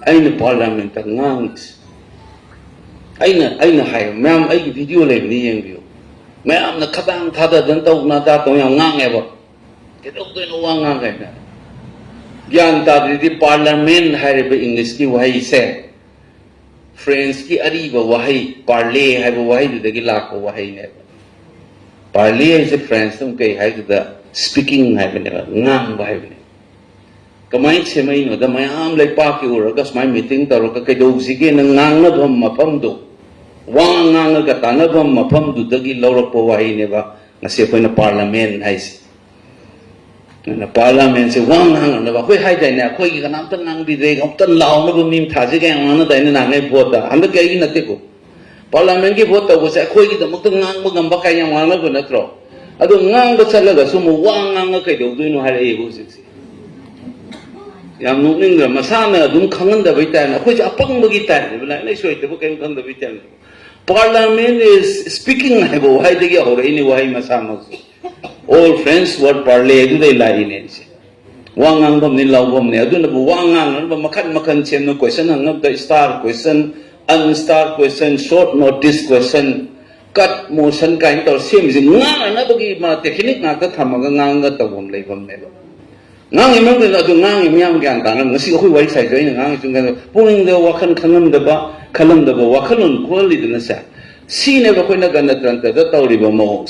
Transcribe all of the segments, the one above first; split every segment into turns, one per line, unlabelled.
aina parliament ngangs aina hai ma'am ai video le ni yeng bio ma'am na khatang thada dan tau na ta tong yang ngang eba ke dok de no wang ngang ga gyan ta di parliament hai re english ki wahei se French ki ariba wahei parler hai wahei de gi la ko wahei ne parler is a French tum kai hai da speaking hai ne ngang wahei ne kamai chemai no da mayam lai pa ki ur ga smai meeting tar ka kai do si ge nang na dhom mapam do wang ngang ga ta na dhom mapam du da gi lawrak po wahei ne ba ngase ko na parliament hai si na parliament se wang ngang na ba khoi hai dai na khoi gi kanam tan ngang bi de gam tan law na bu mim tha je ga ngang na dai na ngai vote da am ga gi na te ko parliament gi vote ko se khoi gi da mak tan ngang ba gam ba kai yang wang na ko na tro adu ngang ba chala ga sumu wang ngang kai do du no hai e bu si yang nukning ga masana dum khangan da bai ta na khoi ja apang ba gi ta ne bla nei soi te bu kai khang da bai ta parliament is speaking hai bo hai de gi ho rai ni wahai masama all friends word parley do they lie in it wangang bom ni law bom ne aduna bu wangang ba makan chen no question hang the star question unstar question short notice question cut motion kind to sim jing ngang na bagi ma technique na ta thamaga ngang ga to bom lei bom ne ngang imang de adu ngang imyam gyan ta na ngasi khoi wai sai joi ngang chung ga puning de wakhan khangam da ba khalam da ba wakhalun quality de na sa si ne ba khoi na ga na tran ta da tawri ba mo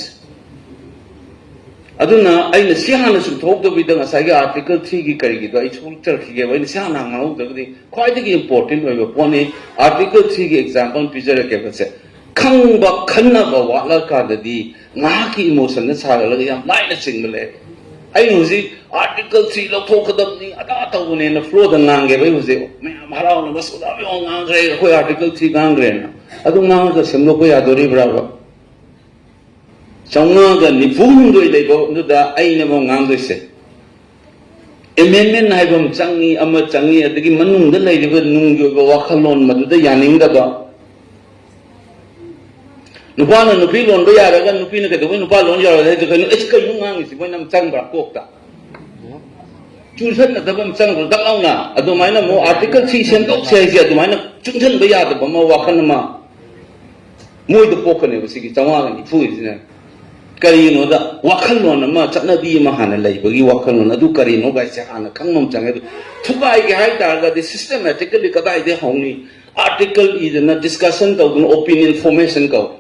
aduna aina sihana su thok do bidang asai ga article 3 gi kari gi do ai chul chal ki ge bai sihana ngau da gi khwai de gi important oi ba pone article 3 gi example picture ke ba se khang ba khanna ba wa la ka da di nga ki emotion na sa la ga yam lai na sing le ai nu ji article 3 lo thok da ni ada ta u ne na flow da ngang ge bai u je me amharao na basu da bi ngang gre khoi article 3 ngang gre na adu ngang ga sem lo ko ya do ri bra ba Changna ga nifung doi lei bo nu da ai na mo ngang doi se amendment hai bom changi ama changi adagi manung da lei ba nung yo ba wakhalon madu da yaning da ba nupa na nupi lon ba ya ra ga nupi na ka do nupa lon ya ra da ka nu es ka yung ngang si bo nam chang ba kok ta chu san na da bam chang da law na adu mai na mo article 3 sen tok se ji adu mai na chung san ba ya da ba mo wakhan ma moi da pok ne ba si ki changwa ga ni phu ji na karino da wakhalon ma chana bi ma hana lai bagi wakhalon adu karino ga se hana khangmam change thubai ge hai ta ga the systematically kadai de hongni article is na discussion ka opinion formation ka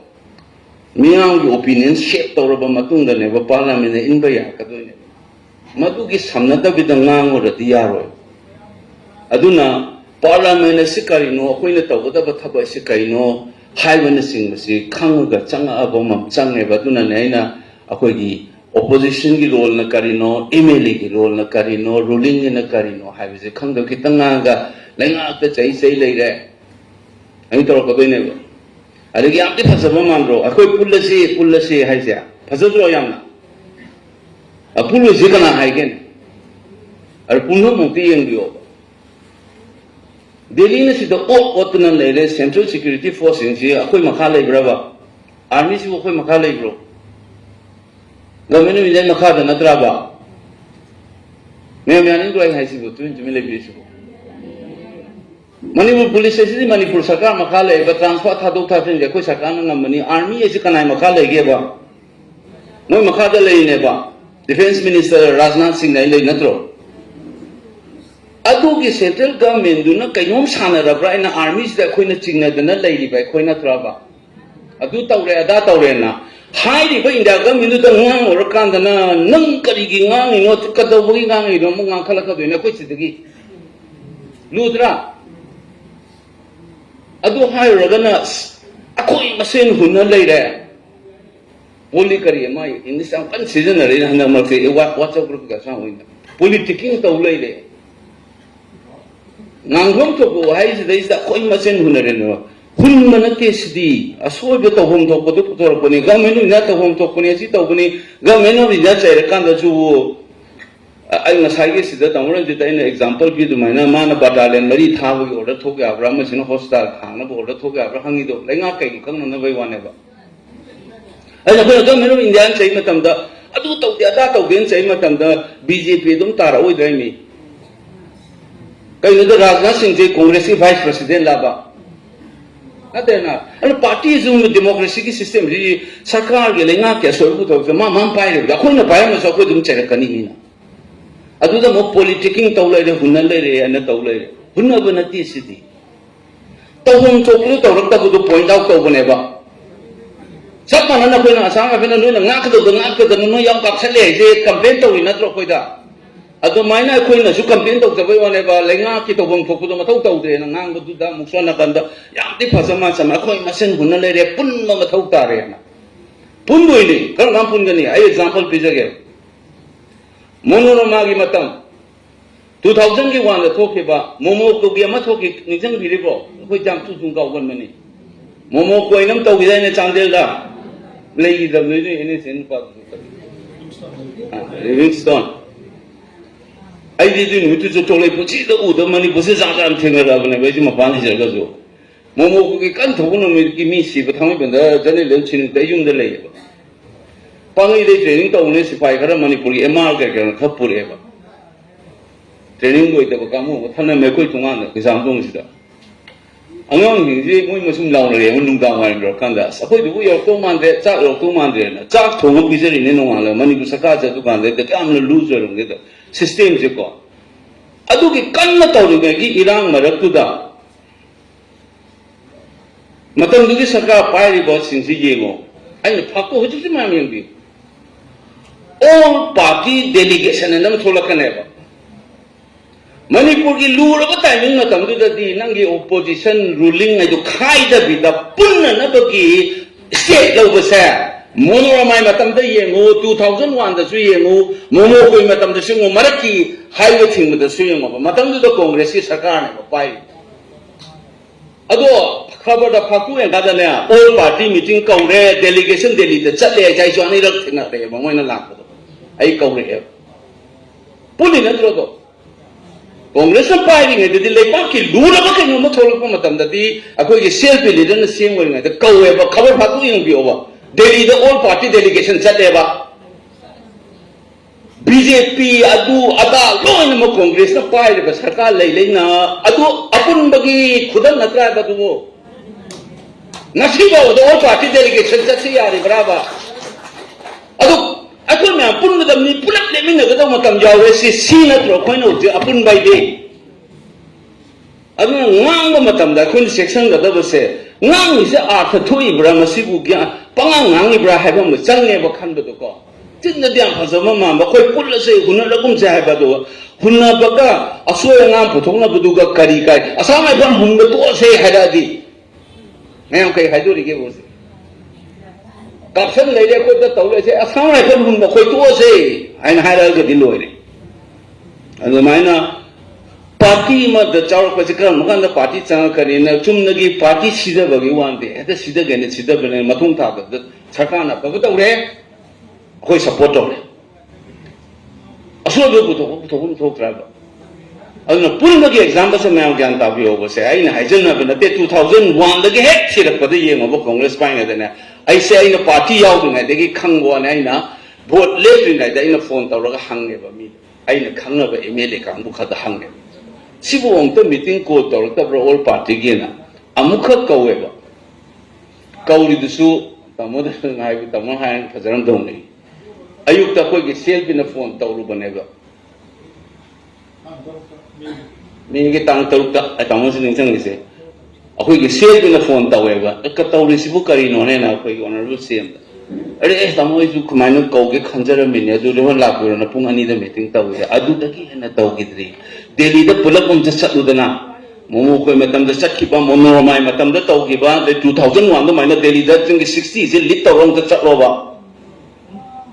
miyang gi opinion shape to ba matung da ne ba parliament in ba ya ka do ne madu gi samna da bi da ngang ro di ya ro aduna parliament se karino khoi na to da ba thaba se karino hai sing si khang ga chang a bo mam chang ne ba tu na nei na akoi gi opposition gi role na karino mla gi role na karino ruling na karino hai se khang da kitanga ga lenga ta chai sei lei re ai to ko ne ba ari gi am ti phasa ba man ro akoi pullasi hai sia phasa ro yam na a pullasi kana hai gen ar punno mo ti yeng dio Delhi na si da ot na le Central Security Force in si ako'y makalay brava army si ako'y makalay bro gamino minay makada na traba may mayanin ko ay hai si bo tuwin tumilay bilis ko Manipur police si Manipur sarkar makalay ba transfer thadok thatin di ako'y sarkar na ngamani army si kanay makalay ge ba mo'y makada lay ne ba Defense Minister Rajnath Singh na ilay na tro Adu ki central government do na kayom sana rabra na armies da khoi na chingna da na lai bai khoi na traba adu tawre ada tawre na hai ri ba india government da ngang or kan da na nang kari gi ngang no ka da bu gi ngang no mo ngang khala ka do na khoi chi dagi ludra adu hai ra ga na akhoi masen hun na lai re poli kari ma in this am kan season na re na ma ke what of group ga sa hoina politicking taw lai le Nangom to go hai is the coin masen hunareno. Hun manatis di a so bit of home to put to Pony, Gamenu not a home to Pony, Topony, Gamenu is not a kind of I must say that I'm going to take an example with my man battalion, Marie Tawi or the Toga Abramus in a hostile Hana or the Toga Abrahangido, Langaka, come on the way one ever. I don't know in the answer, Matamda. I do talk the Adata against Matamda, BJP don't tara with me. कहीं तो राजनाथ सिंह जी कांग्रेस की vice president लाबा अते ना अरे party जो democracy की system जी सरकार के लेंगा क्या सोचो तो मां पाए रे कोई ना पाए मसो कोई तुम चेक करनी ही ना अदुदा मो पॉलिटिकिंग तौले रे हुनन ले रे अन तौले रे हुनन बनती सिटी तौम चोकु तौरक तब पॉइंट आउट तौबनेबा सब मानना कोई ना आसाम में ना नोई ना ङाक नो याम कापसले जे कंप्लेन तौई नत्रो कोइदा अदुमाइना कोई ना सु कंप्लेन तौजबय वानेबा लेंगा की तौबम थोकुदो मथौ तौदे ना ङांगबदुदा मुक्सोना कंदा यामति फसमा समा कोई मसेन हुनन ले रे पुन्मा मथौ तारे ना पुनबोइनी करम पुनगनी आई एग्जांपल पिजगे मोनोरमा की मतम 2000 की वान थोकेबा मोमो को भी अमा थोके निजंग बिरिबो कोई जाम तुसुं गावगन मनी मोमो कोई नम तौगिदा ने चांदेल दा लेगी दब ने इने सेन पा लिविंगस्टोन आई दी नुतु जो तोले पुची द उद मनी बुसे जागा am थेंगा दा बने बेजि मपान हिजरगा जो मोमो को की कन थोगन मे की मी सिब थांग बंदा जने लन छिन ते युम दे लेबा पांगी दे ट्रेनिंग तौने सिपाई खरा मणिपुरी एमआर के खपुरेबा ट्रेनिंग गोई तब कामो थाना मे कोई तुंगा ने एग्जाम दोंग सिदा अंगांग हिंजे मोय मसुम लाउन रे मुनुं दा वाइन रो कांदा सखोय दुबु यो तो मानदे चा यो तो मानदे ना चा थोंग बिजरी ने नोंगाले मणिपुर सरकार ज दुकान दे काम न लूज रोंगे द सिस्टम जे को अदु की कन्न तौरिगे की इरांग मरक्तुदा मतम दुगी सरकार पायरी बॉस सिंसी येगो आइने फाको हुजि माम यंगी ऑल पार्टी डेलीगेशन नम थोलकनेबा मणिपुर की लूरब टाइमिंग मतमदुददी नंगी ओपोजिशन रूलिंग आइदु खाइदबिदा पुन्ननबगी स्टेट लौबसे मोनोरमाई मतमदा येंगो 2001 दसु येंगो मोमो कोई मतमदा सिंगो मरकी हाईवे थिंगदा सुयंगो मतमदुदा कांग्रेस की सरकार ने पाई अदो खबर दा फाकु एंगादने ऑल पार्टी मीटिंग कौरे डेलीगेशन दिल्ली दा चले जाय जोनी रख थिना रे मोयना लाखदो आई कौरे पुली नत्रो दो कांग्रेस पाई गे दि लेपा की लूरब के नो थोलक मतमददी अखोय के सेल्फ लीडर ने सेम वरिंग द कौवेबा खबर फाकु यंबियोबा दिल्ली द ऑल पार्टी डेलीगेशन चलेबा बीजेपी अदु अदा लोन म कांग्रेस न पाई रे सरकार ले लेना अदु अपुन बगी खुदन नत्रा बदुगो नसीबो द ऑल पार्टी डेलीगेशन चसे यारे बराबर अदु अपुन में अपुन में दमनी पुलक लेमिन न गदो मतम जावे सी नत्रो खोइनो जे अपुन बाई दे अदु ngang मतम दा खोइन सेक्शन गदबसे ngang से अर्थ थोइ ब्रा मसिबु ग्या पंगा ngang ब्रा हाइबम चंगे ब खनबदो को तिन दियां फजम मा बखोय पुलसे हुन लगुम से हाइबदो हुन बका असोय ngang पुथोंना बदुगा करी काय असामाय बन हुन तो से हाइदादी मैं कई हाइदोरी के बोसे कप्शन ले ले को तौले से असामाय बन हुन बखोय तो से आइन हाइदा के दिलोय अदमाइना पार्टी मद चाउर पचे कर मकान द पार्टी चंग करी न चुमनगी पार्टी सिदा बगी वांदे एते सिदा गने सिदा बने मथुंग था द सरकार ना बग तौरे कोई सपोर्ट तौरे असो बु तो ट्राइब अदन पुरमगी एग्जांपल से मैं ज्ञान ताबियो बसे आइन हाइजन न बने 2001 दगे हेक सिरक पद येंगो कांग्रेस पाइने देने ऐसे आइन पार्टी याउदने देगी खंगो ने आइना वोट लेफ्रिंग आइदा इन फोन तौरगा हंगे ब मी आइन खंगबा एमएलए कांगबु खदा हंगे सिबु ओंत मीटिंग को तौरतब्र ऑल पार्टी गेना अमुख कौवेबा कौरिदुसु तमोद नाय तमो हाय फजरन दौनी अयुक्त कोई के सेल बिना फोन तौरु बनेगा मी के तांग तौरता तमो से निंचंग से अखोई के सेल बिना फोन तौवेबा क तौरि सिबु करिनो ने ना कोई ऑनरेबल सीएम अरे तमो इजु खमाइनो कौगे खंजर मिने दु लेवन लाकुर न पुंग अनि द मीटिंग तौवे अदु दकी हेना तौगिद्री दिल्ली द पुलक उम चलुदना मोमो कोई मतम द चखिबा मोनोरमाई मतम द तौगिबा 2001 द माइना दिल्ली द 60 से लिट तौरंग द चलोबा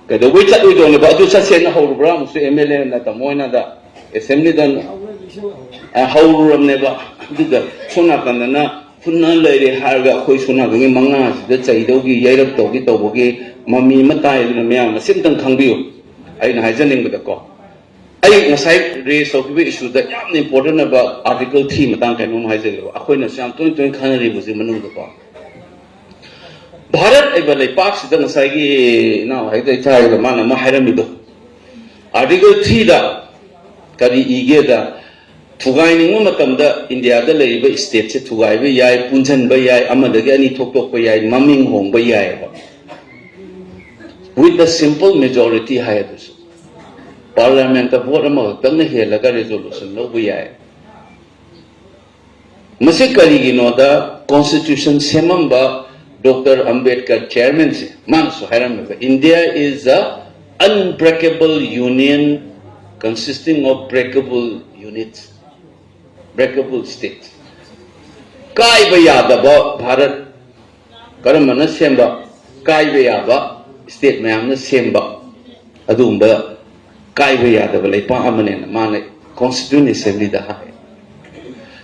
कदो वे चलुदो ने बा दु ससे न हौरब्रा मुसु एमएलए न त मोइना द असेंबली द हौरम ने बा दुग सोना कनना फुन्ना लेरे हारगा कोई सोना गंगे मंगा द चैदोगी यैरक तौगी तौबोगी मम्मी मताय न म्याम सिमतंग खंबियो आइना हाइजनिंग द को आई ngasai raise of the issue that yam important about article 3 matang kainum haise lo akhoi na sam toin toin khanari busi manung ko bharat eba lai pak sida ngasai gi na haidai chai la mana ma hairami do article 3 da kari ige da Thugai Ninga Matamda, India, the labor states, Thugai Yai, Punjan Bayai, Amadagani Toktok Bayai, Maming Home Bayai. With the simple majority hiatus. Parliament of Watermouth, Tanahelaga resolution, no Bayai. Masikari Ginoda, Constitution Semamba, Dr. Ambedkar chairman, India is an unbreakable union consisting of breakable units, breakable states. Kai Bayadaba, Bharat, Karamana Semba, Kai Bayaba, state Mayamna Semba, Adumba, Kai Bayadaba, Lepa Amanen, Mane, Constituent Assembly the High.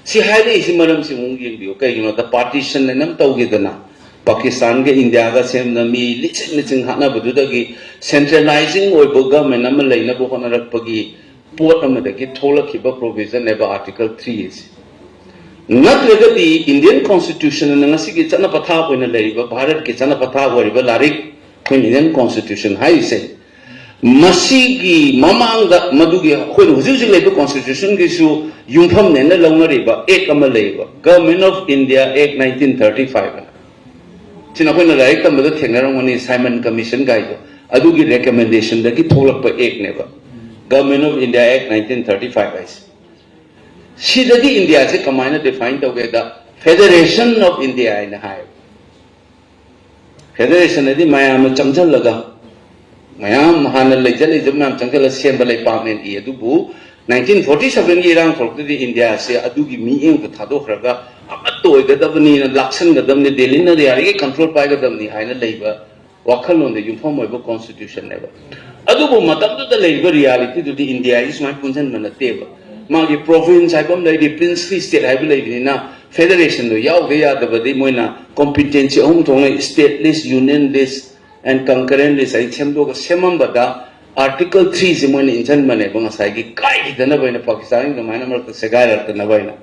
See, highly is Madam Simungi, okay, the partition and I'm talking Pakistan ke India ka same na mi licin hana badudagi centralizing oi government na malay na bukan narak pagi port na madagi thola kiba provision eba article 3 is not legati Indian constitution na ngasi ki chana patha ko na laiba Bharat ki chana patha ko riba larik Indian constitution hai se masi ki mamang da madugi ko huju laiba constitution ki su yumpham ne na launa riba ek amal laiba Government of India Act 1935 Sinapun na like tamado thengarang mani Simon Commission guide adugi recommendation da ki tholak pa ek neba Government of India Act 1935 guys sidadi India se kamaina define taweda Federation of India in hai Federation adi mayam changjal laga mayam hanal lejal jab nam changjal sem balai pamnen e adubu 1947 ki rang thokdi India se adugi mi eng ko thadokraga Amato Gadavani and Laksan Gadamni Delina, they are controlled by Gadamni, Hina labor, Wakal on the uniform of a constitution never. Adubu Matam the labor reality to the India is my punjan manateva. Magi province, I come like the princely state, I believe in a federation, the Yavaya, the Vadimoina, competency, home state list, union list, and concurrent list. I came to a Semambada, Article 3 Simon in Janmane, Bongasagi, Kai, the Navana Pakistan, the minor of the Sagara, the Navana.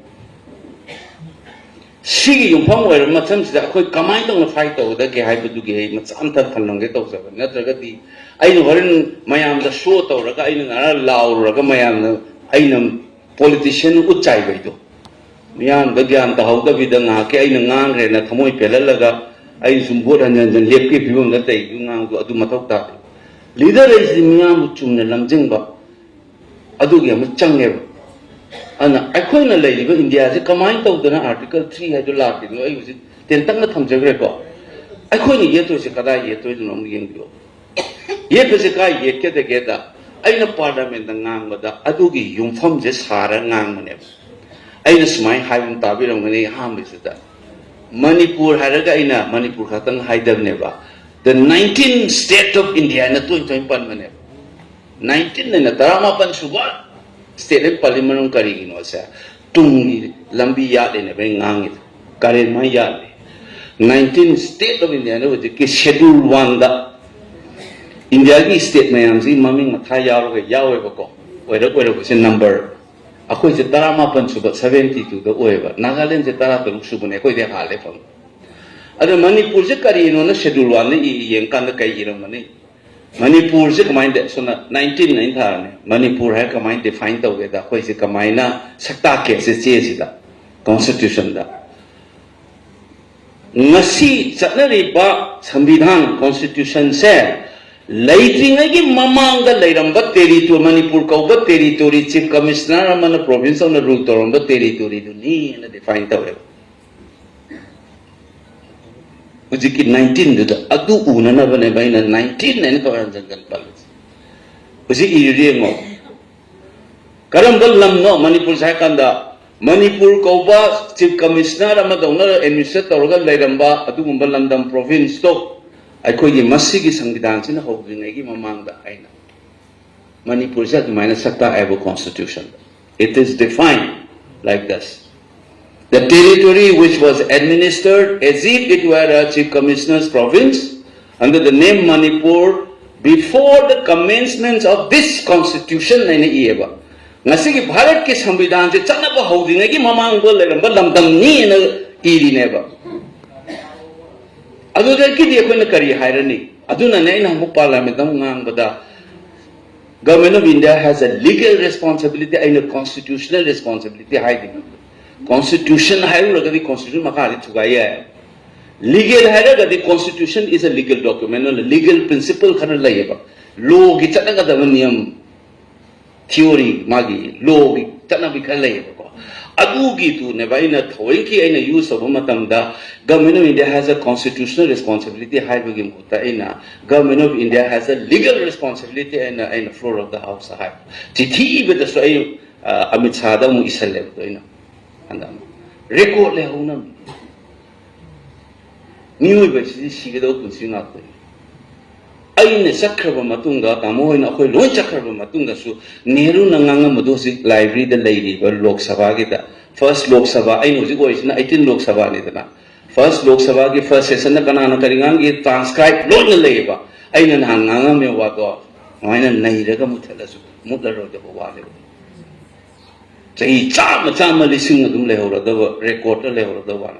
She yung pang wala matam sila ako kamay tong na fight ako dahil kahit badugi mas antar kanlang ito sa na tragati ay no warin mayam da show to raga ay na lao raga mayam na ay nam politician utchay ba ito mayam da gyan tahaw da bidang hake ay nangang re na tamoy pelalaga ay sumbot hanyan jan lepke bibong natay yung ngang adu mataw ta leader ay si mayam uchum na lamjeng ba adu gya machang ba Ana, I couldn't lay India as a command of the Article 3 had to laugh in way with it. Then Tanga Tamjagreco. I couldn't yet to Sekada yet to the Young. Yet to Sekai yet get together. I know Parliament and Nangada, Adugi, Yumfam just Hara Nangmanev. I just my having Tabir when they harm is that. Manipur Haragaina, Manipur Hatan Haidar Neva. The 19th state of India and the 20 Panmanev. 19 and a Tarama Pansuba. State Parliament Karigin was a Tungi Lambi Yard in a very ngang Karin my yard. 19 state of India with the schedule 1 the India state Mayamzi, Maming Mataya, Yahweh, whether it was a number. A quiz a Tarama Pansuba 70 to the Ueva, Nagaland, the Tarata Subuneko, the Halefon. Other Manipur Karin on a schedule 1, the Yankanda Kaira money. Manipur is command so 19 Manipur has command defined the way that was a Kamaina Sakake Sesida Constitution. Nasi Satnari Ba Samvidhan Constitution said, Lighting again Mamanga Lairamba territory, Manipur Kauba territory, Chief Commissioner Amana province on the route or on the territory to knee and defined the way. Ujiki 19 the adu unana bane 19 and jangal palace uji iriemo karambal lam no Manipur sakanda Manipur Kauba Chief Commissioner amadona administrator organ lairamba adu mumbalandam province to aikoi masigi sangbidan sin hobrinegi mamangda aina Manipur sa dumana sakta abo constitution it is defined like this. The territory which was administered as if it were a Chief Commissioner's province under the name Manipur before the commencement of this constitution na iniiba. Ngasigi Bharat ke samvidhan se chanaba houdinagi mamang bol leramba lamdam ni na irineba. Adu da kidi ko na kari hairani. Adu na nay na mu parliament ang ngang bada Government of India has a legal responsibility and a constitutional responsibility. Constitution the constitution legal the constitution is a legal document, a legal principle law theory magi law adugi tu ne vai na thoi ki aina use of matamda government of India has a constitutional responsibility haibagi muta ina government of India has a legal responsibility and the floor of the house hai tithi with the so amit sada mu isale to ina andam record le hona new university sigado kunsinga to aina sakraba matunga tamoina khoi loi sakraba matunga su Nehru nanganga madosi library the lady ba Lok Sabha gi da first Lok Sabha aina hoji ko isna 18 Lok Sabha ni dana first Lok Sabha gi first session na kana karingang gi transcribe loi na leiba aina nanganga me wa to maina nairaga muthala su mutaro de wa le chai chama lising adum le hora da record le hora da wa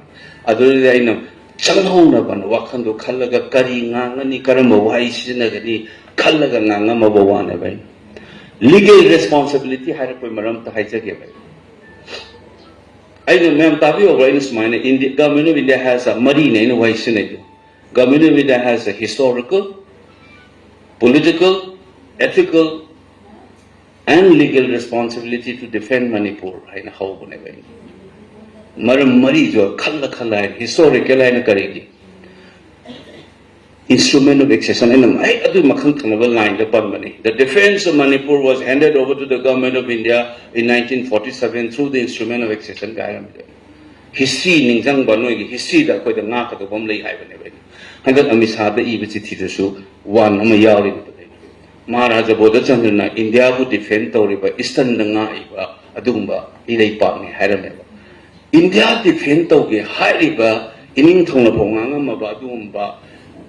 adu aina Changhona ban wakando kalaga kari ngangani karama waheising agani kalaga nganga mabawana bai legal responsibility hare koi maram ta haijage bai aina mem tabi over in smine India government of India has a marine in waheising government of India has a historical political ethical and legal responsibility to defend Manipur aina how bone bai Maram Mari jo khalla historical line karegi instrument of accession and I adu makhang thanaba line the parmani the defense of Manipur was handed over to the government of India in 1947 through the instrument of accession history ningjang banoi gi history da koi da nga ka bom lei hai bane bai handat amisa da I bichi thi su one ama yawi Maharaja Bodha Chandra India bu defend tawriba eastern nga iba adumba ilei pa ni hairame India defend tawge hairiba ining thongna phonga maba adumba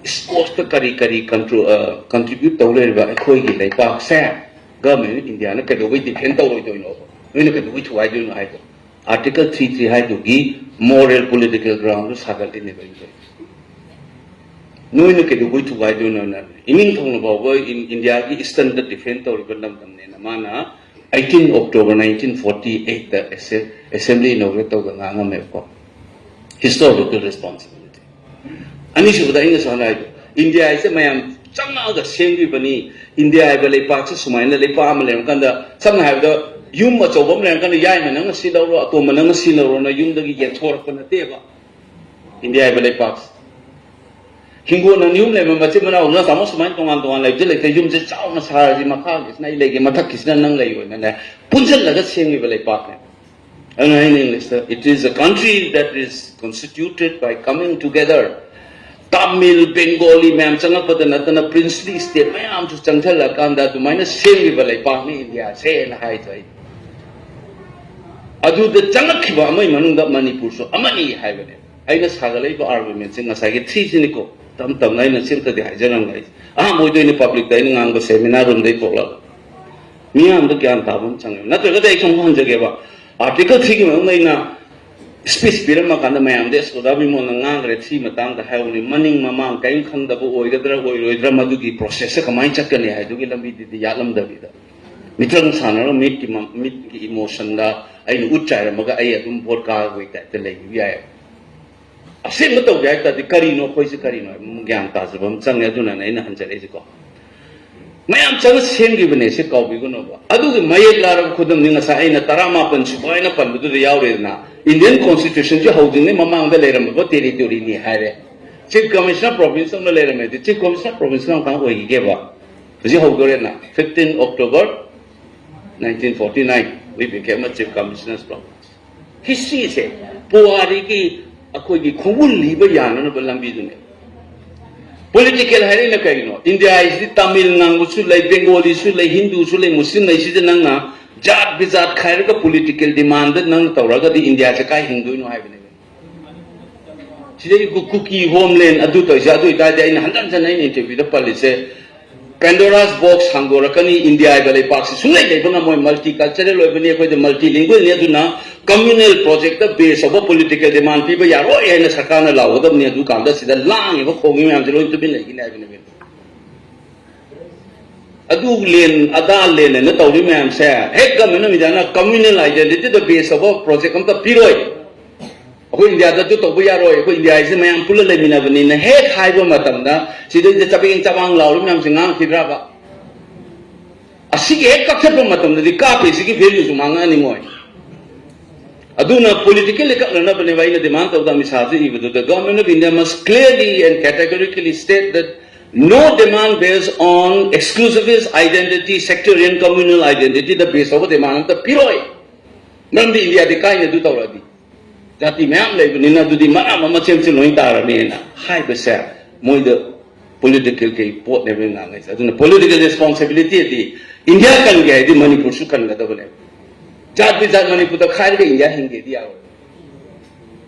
sports ka kari contribute tawleriba ekhoi gi leipa se government India na ka do defend tawroi doino noina ka do thuai doino hai article 33 hai do gi moral political ground sagal ni bai noina ka do thuai doino na ining thongna ba in India gi standard defend tawriba lam tamne na mana 18 October 1948 the assembly inaugurated the historical responsibility. Anishu da inga sana India is a mayam changa the same bani India I believe parts sumaina le pa amale kanda some have the yum ma chobam le kanda yai manang silawro to manang silawro na yum dagi ye thor pa na teba India I believe parts Hingo na yum le ma che mana na samo sumain tongan le je le te yum je chaw na sa ji ma kha is na ile ge mathak kisna nang lai na na punjal laga same believe parts and in English, it is a country that is constituted by coming together. Tamil, Bengali, ma'am, Changapatanatana, princely state, ma'am, to Changtala Kanda, to minus same level, like Pahmi, India, say and high tide. Adu the Changakiva, my Manunda Manipur, so Amani Highway. I just had a labor argument, saying as I get 3 cynical, Tam Tam 9 and Simta the Hijaran guys. We do in the public dining on the seminar on the Pola. Me, I'm the Gantavan Chang, not the day from Honjageva. Article 3 na speech birama kanda mayam des ko dabi mo nang rathee matang da hauni maning mamang kain khanda bo oigadra oidra madugi process ka mai chakani hai dugi lambi di yalam da bi da mitrang sanaro mit ki emotion da ai nu uchai maga ai adum bor ka goi ta te lei bi ai ase mo to ga ta di kari no khoi se kari no gyang ta sabam chang ya duna na ina hanjare ji ko mayam chang sem gi bane se kaw bi ko no ba adu gi mayek lar khudam ni ngasa aina tarama pan su baina pan bu du yaure na Indian constitution ji holding ne mamang da leram ba territory ni hare chief commissioner province no leram me chief commissioner province no ka oi gi ba ji hogore na 15 October 1949 we became a chief commissioner's province history se puari ki akoi gi khobul li ba yana no lambi du ne political hari na kaino India is the Tamil ngangu su lai Bengali su lai Hindu su lai Muslim lai si nang na jat bizat khair ka political demand nang tawraga di India cha kai Hindu no hai bane si cookie homeland adu to ja adu ida in handan jan in interview the police Pandora's box hangora kani India bale park su lai dai banga moi multicultural oi bane ko de multilingual ne adu na communal project the base of a political demand people yaro ena sakana lawo da ne du kanda sida lang ba khongi am jelo to bin lai gina bine adu len ada len na tawri ma'am se hek government mi dana communal identity the base of a project am ta piroi ko India da tu to bu ya roi ko India is mayam pula le mina bani na hek hai ba matam da sidai de chaping chawang law ma'am singa khidra ba asigi hek ka khep matam da ka pe sigi value su manga ni moi aduna politically ka na bani vai na demand of the mishaji the government of India must clearly and categorically state that no demand based on exclusivist identity, sectarian communal identity, the base of the demand of the Piroi. None the India the kind of do already. That the man like Nina do the Mama Champion Lointarana, high besar, more the political port never nice. I don't know political responsibility, the India can get the money for Sukan Gadavan. Jad with that money put a kind of India and get the hour.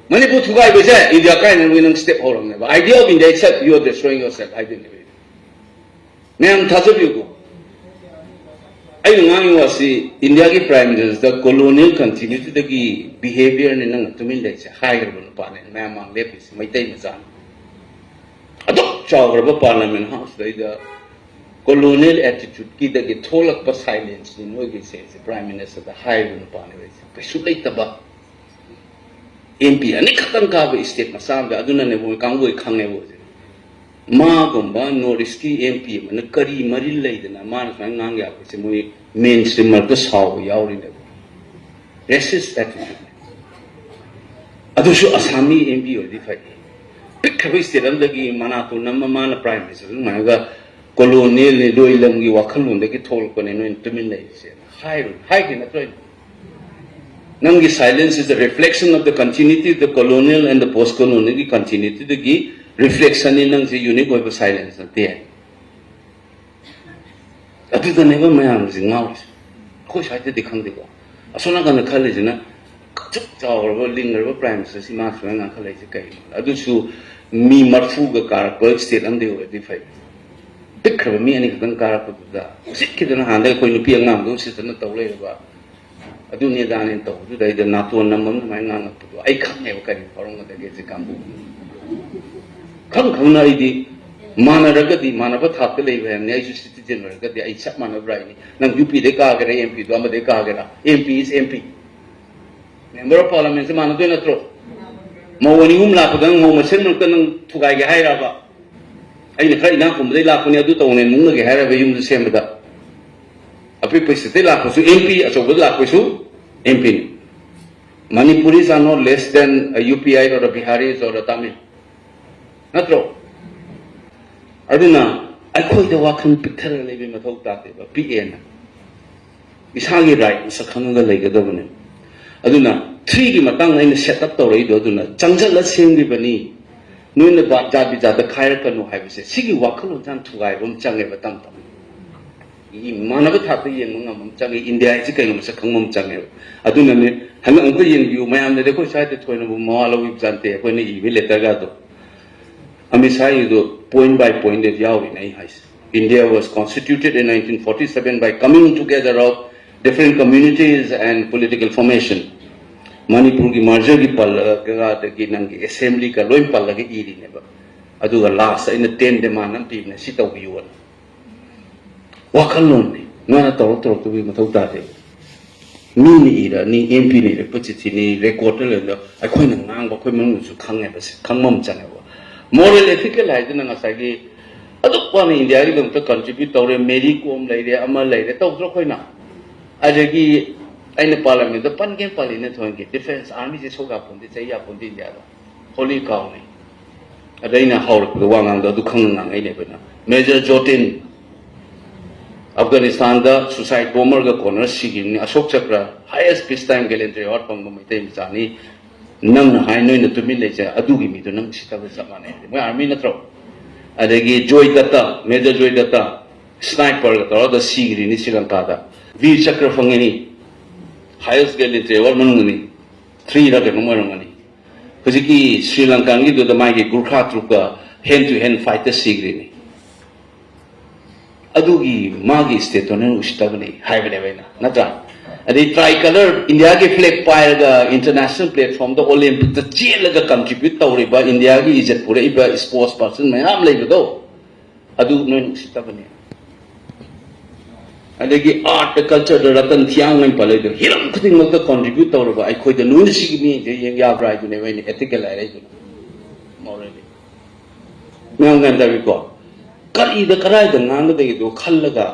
Manipur to guy was there, India kind of winning step hold on. The idea of India except you are destroying yourself, I didn't. Ma'am, Tazabugo. I was the India Prime Minister, the colonial continuity, the behavior and to me, that's a higher one upon it. Ma'am, Lepis, my time is on. A dog chow of a parliament house, the colonial attitude, get the toll of silence in what he says, the Prime Minister, the higher one upon it. I should like the buck. MP, and it can't cover state Masam, the Aduna never come with Kang. Magumba, no risky MP, and a curry marine lady, and a man of Nanga, which is mainstream of the Sao, yaw in the racist attitude. Adushu Asami MP or defy. Pick a wasted under the Manato, Namamana Prime Minister, Manga, colonial, Loilangi, Wakalun, the Gitolkon, and Termination. High in a train. Nangi silence is the reflection of the continuity of the colonial and the post-colonial continuity, the reflection in the unique of silence at the end. That is the never man is in ours. Of course, I did the country. I saw not on the college in a linger of prime minister, master and college. I do so me Marfuga car, bird state and they were defied. Pick of me and can car up that. Sick in the hand, they're going to be a man, don't sit on the toilet about. I do need an into today, the not one number, my nana. I can't have carry for the gets a cambo. Come idea. Manaragadi, Manavatatale, and Nation citizen, the Ichap Manavrai. Now you be the Kagara MP, Dama de Kagara. MP is MP. Member of Parliament, Manaduna Tro. Mowanium Lapagan, Momasin to Gairaba. I declare enough from the Lapunia Duton and Munga Harabim the same with that. A people say Lapasu MP, as over Lapasu, MP. Manipuris are not less than a UPI or a Biharis or a Tamil. Not true. Aduna, I call the Wakan picture living without that, but PN. It's hardly right, it's a Kananga like a government. Aduna, 3 Matang in the setup to radio, Aduna, Chanjala same Libani, no in the Jabiza, the Kairaka no have said, Sigi Wakan done to I won't chang ever done. Manavati and Mungamchang, India, is a kind of Sakamum Changel. Aduna, Hanuncle, you may have the decorated to a Mala with Zante when he will let Tagado. Amisai point by point of Yao in Ahais. India was constituted in 1947 by coming together of different communities and political formation. Manipur ki marjagi palla the ginangi assembly ka loim palla ki iri neba. Adu the last in the 10 demand team na sitaw yuan. Wakalon ni na toro to bi matau ta de. Ni ira ni MP ni reputi ni record le ai khoi na ngang ba khoi mang su khang ne ba khang mom chan ne. Moral ethical है तो नंगा अदुक वाने India की लोग तो contribute तौरे मेरी कोम ले रहे अमल ले रहे तो उधर कोई ना अजगी ऐने पार्लियामेंट तो पन के पार्लियामेंट होंगे डिफेंस आर्मी से सोगा पुंदी चाहिए पुंदी इंडिया तो होली काउ नहीं अदैना हाउर को वांगांग तो दुखंग नांग ऐने बना मेजर जोटिन अफगानिस्तान दा सुसाइड बॉम्बर का कॉर्नर सीगिंग ने अशोक चक्र हाईएस्ट पीस टाइम गैलेंट्री और पंगो में ते मिसानी नंग हाई नोई न तुमिल ले जा अदुगी मी तो नंग सिता बस माने मैं आर्मी न त्रो अदेगी जोई दत्ता मेजर जोई दत्ता स्नाइपर का तो द सीगिरी नि श्रीलंका दा वीर चक्र फंगेनी हाईएस्ट गैलेंट्री और मनंगनी 3 रगे नमरंगनी हजिकी श्रीलंका की दो दमाई के गुरखा ट्रुप का हैंड टू हैंड फाइटर सीगिरी नि अदुगी मागी स्टेट ने उस्ता बने हाई बने वेना नता the tricolor India ke flag pair the international platform the Olympic the chain laga contribute to riba India ki इज्जत पूरे इबा sports person में हम ले बतो अदु नोन सिता बने adagi art culture da ratan thiang ngai palai do hiram khuting mak ta contribute tawra ba ai khoi da nu si mi je yang ya brai du ne mai ni ethical ai rai du morally ngang ngan da bi ko kari da karai da ngang da do khallaga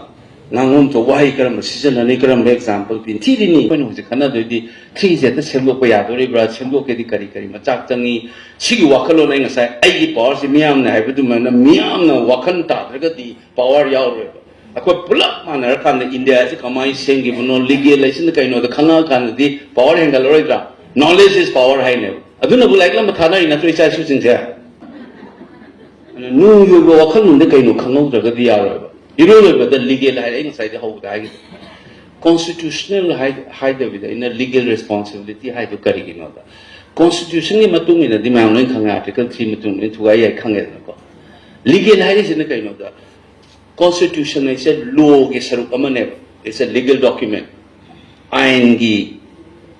nangom to wahei karam season ani karam example pin thi ni ko nu je khana do di thi je ta semlo ko ya do ri bra semlo ke di kari kari ma chak changi sigi wakhalo nai ngasai ai gi power si miam na hai bu ma na miam na wakhan ta daga di power yaw re ako pulak mana kan India is kamai sengi buno legislation kai no da khanga kan di power handle roi da knowledge is power hai ne aduna bu like la ma thana ina to isa su sing ja nu yu go wakhan nu de kai no khangau da di ya ro iro le da legal hai ai sai da ho da constitutional hai da with in a legal responsibility hai to kari gi no da constitution ni matung ina di ma noi khanga article 3 matung ni thuai ai khange da ko legal hai ri sin kai no da Constitution is a law ke sarup amane it's a legal document ain gi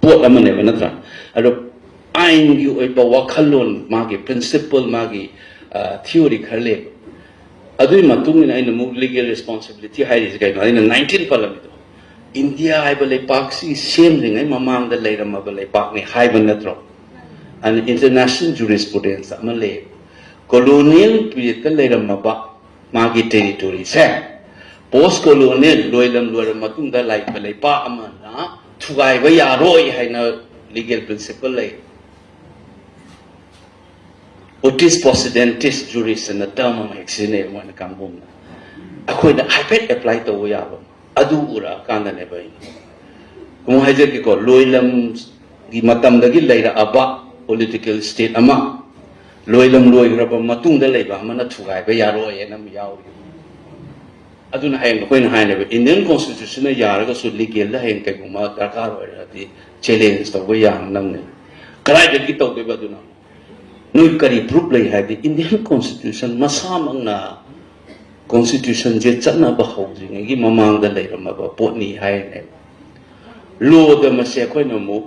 pot amane natra ado ain gi oi ba wakhalon magi principle magi theory khale adu matung ina ina mu legal responsibility hai is kai ina 19 parliament India hai ba le pak si same ring ai mamang da lai ram ba le pak ni hai ban natro and international jurisprudence amale colonial period ka lai ram ba magi territory se post colonial loilam loiram matung da lai balai pa amana thugai ba ya roi haina legal principle lai otis possidentis juris na term ma exine one kangum akhoi da ipad apply to ya ba adu ura kanda ne bai kumu haje ki ko loilam gi matam da gi laira aba political state ama loilam loi raba matung da leiba mana thugai ba yaro ye nam yaw aduna hain ko ina hain le Indian constitution na yar ga su legal la hain kai ma darkar wa rati challenge to ba yang nam ne krai de ki to de ba duna noi kari proof lai ha di Indian constitution masam na constitution je chana ba ho ji gi mamang da leiram ba pot ni hai ne law da ma se ko no mu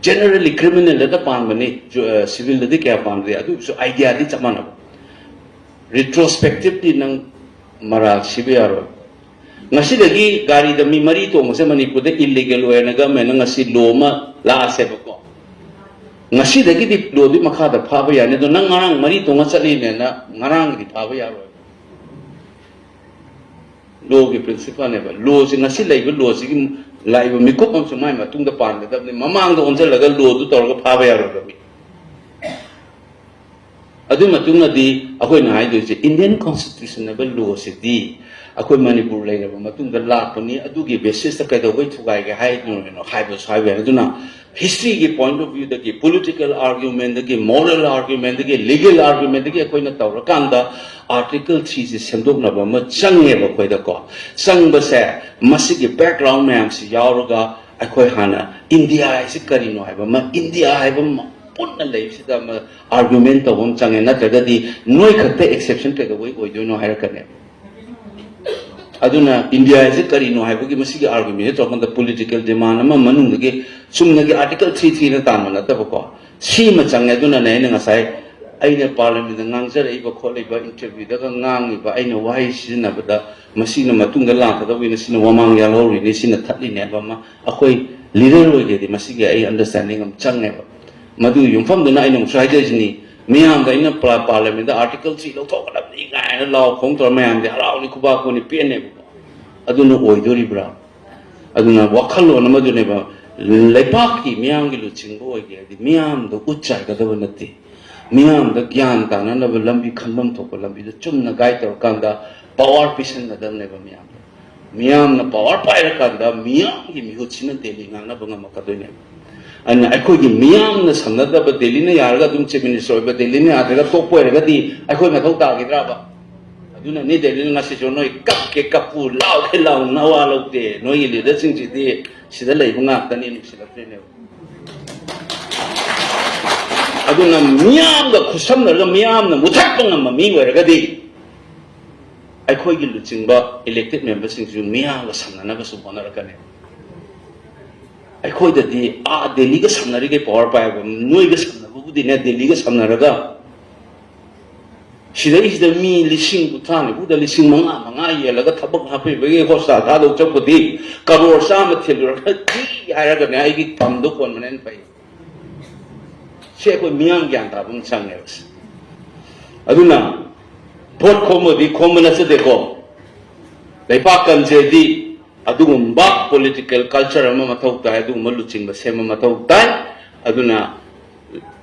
generally criminal da pan mani civil da kya pan de adu so idea di chamana retrospectively nang mara sibiaro ngasi dagi gari da mi mari to ngase Manipur da illegal way na ga men ngasi loma la se ko ngasi dagi di lo di makha da pha ba ya ne do nang ngarang mari to ngasali ne na ngarang di pha ba ya ro lo ki principle ne ba lo si ngasi lai ba lo si lai ba mi ko pam sumai ma tung da pan da ne mamang da onse laga lo du tor ga pha ba ya ro mi adu ma tung na di akoi na hai do se Indian constitution na ba lo se di akoi Manipur lai na ba ma tung da la pa ni adu gi basis ta kai da wai thugai ga hai no hai ba sai ba adu na history ki point of view da ki political argument da ki moral argument da ki legal argument da ki akoi na tor kan da article 3 se semdok na ba ma change ba koi da ko sang ba se masigi background ma'am si yauraga akoi hana India is kari no hai ba ma India hai ba ma pun na lai si da ma argument to hom change na ta di noi khatte exception te ga wai oi do no hai ra kane aduna India is kari no hai ba ki masigi argument to kan da political demand ma manung ge sumna ge article 3 na ta ma na ta ba ko si ma change aduna nei na ngasai aina parliament ngang jara iba khole ba interview da ngang iba aina wahei sina bada masina matunga la ka da wina sina wamang ya lo ri ni sina thali ne ba ma akhoi leader oi de masigi ai understanding am chang ne ba madu yumfam da na aina musai de ni miyam da ina parliament da article 3 lo thok da ni ngai na law khong tor mayam de harau ni kuba ko ni pe ne ba aduna oi do ri bra aduna wakhalo na madu ne ba lepak ki miyam gi lu chingbo oi ge di miyam do uchai ga da ba nati miyam da gyan ta na na lambi khanbam thok lambi da chumna gai tor kanda power pisan na dam ne ba miyam na power pai ra kanda miyam gi mi hu china deli ngang na banga ma ka do ne an akhoi gi miyam na samna da ba deli na yar ga dum che minister ba deli ne adra to po ra ga di akhoi ma thok ta gi dra ba aduna ne deli na si jo noi kap ke kapu lao ke lao na wa lo de noi gi le da sing ji de sida lai bu nga ta ni ni sida ne aduna miyam ga khusam na ga miyam na muthak pang ma mi wa ga di akhoi gi luching ba elected members sing ju miyam ga samna na ba su bona ra ka ne akhoi da di a delhi ga samna ri ge power pa ba noi ga samna bu di ne delhi ga samna ra ga 시대에 미 리싱 부탄이 부다 리싱 망아 예라가 타박 하피 베게 호스타 다도 접고디 가로 싸마 틸러 티 하야가 내 이기 밤도 권면엔 파이 셰고 미양 간다 bun창네스 아두나 봇 코모디 코모나스 데고 레파칸 제디 아두금바 political culture ama mathau ta adu maluching ba sema mathau ta aduna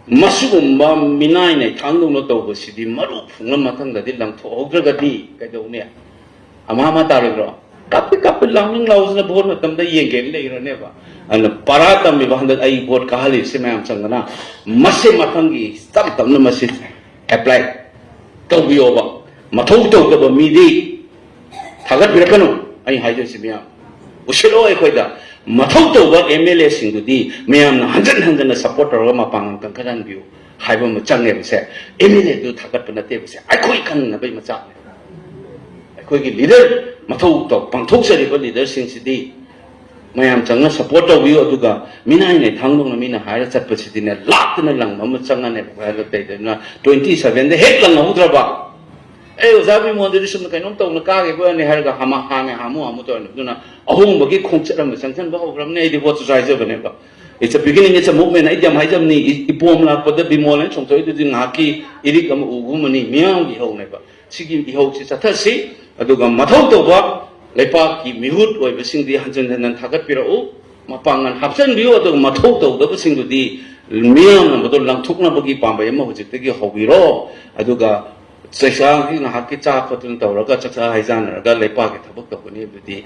masugumba minai nei thangdong no to bo sidi maru phungla mathang da di lang tho ogra di ka do ne ama ma ta ro kap lang laus na bor na tam da yeng le ro ne ba an para tam mi ba handa ai bor ka hali se mam chang na mase mathang gi tam na mase apply to bi oba mathau to ka ba mi di thagat bi rakano ai hai je simya ushelo ai khoida mathau to ba MLA singudi mayam na hanjan supporter ga mapang kan kan view haiba ma changne bse MLA du thagat na te bse ai khoi kan na bai ma cha ai khoi gi leader mathau to pangthok sari ko leader sing sidi mayam changna support to view aduga minai ne thanglong na mina haira chat pa sidi ne lak na lang ma changa ne ba ga te na 27 de hek lang udra ba zabi modeli sum kai nom to na ka ge ba ne har ga hama ha me hamu to na ahung ba gi khong chram ba sang chan ba program ne di what to try ba ne ba it's a beginning it's a movement ai jam hai jam ni ipom la pa da bimol ne chong to i di nga ki iri kam u gu mani myang gi ho ne ba sigi gi ho si sa tha si adu ga mathau to ba lepa ki mihut oi ba sing di hanjan han thagat pi ro ma pangan hapsan bi adu mathau to da ba sing du di myang na ba to lang thuk na ba gi pam ba yam ho ji te gi ho bi ro adu ga Sesang ki ngahak ki cha ko tun tawra ka chaksa haijan ra lepa ke thabak to ni budi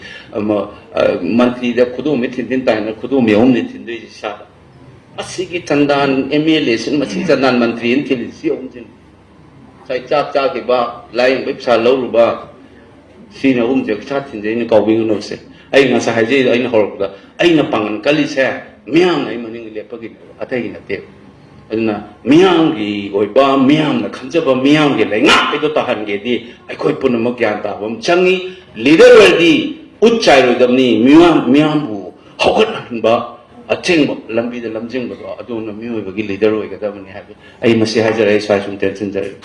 monthly da khudu me thin tai na khudu me om ni thin dei sa asigi tandan MLA sin ma si tandan monthly in thil si om jin sai cha ke ba lai be sa lo ru ba si na je cha thin dei ni ka wi no se ai nga sa haije ai na hor da ai na pangan kali se miang ai maning lepa ki atai na te aduna miyang oi ba miyang na khanja ba miyang ge lenga edo ta han ge di ai khoi pun ma gyan ta bam changi leader wel di uchai ro dam ni miyang bu hogat han ba acheng ba lambi da lamjing ba aduna miyoi ba gi leader oi ga da ni ha ai ma se ha jare sai sum ten chen jare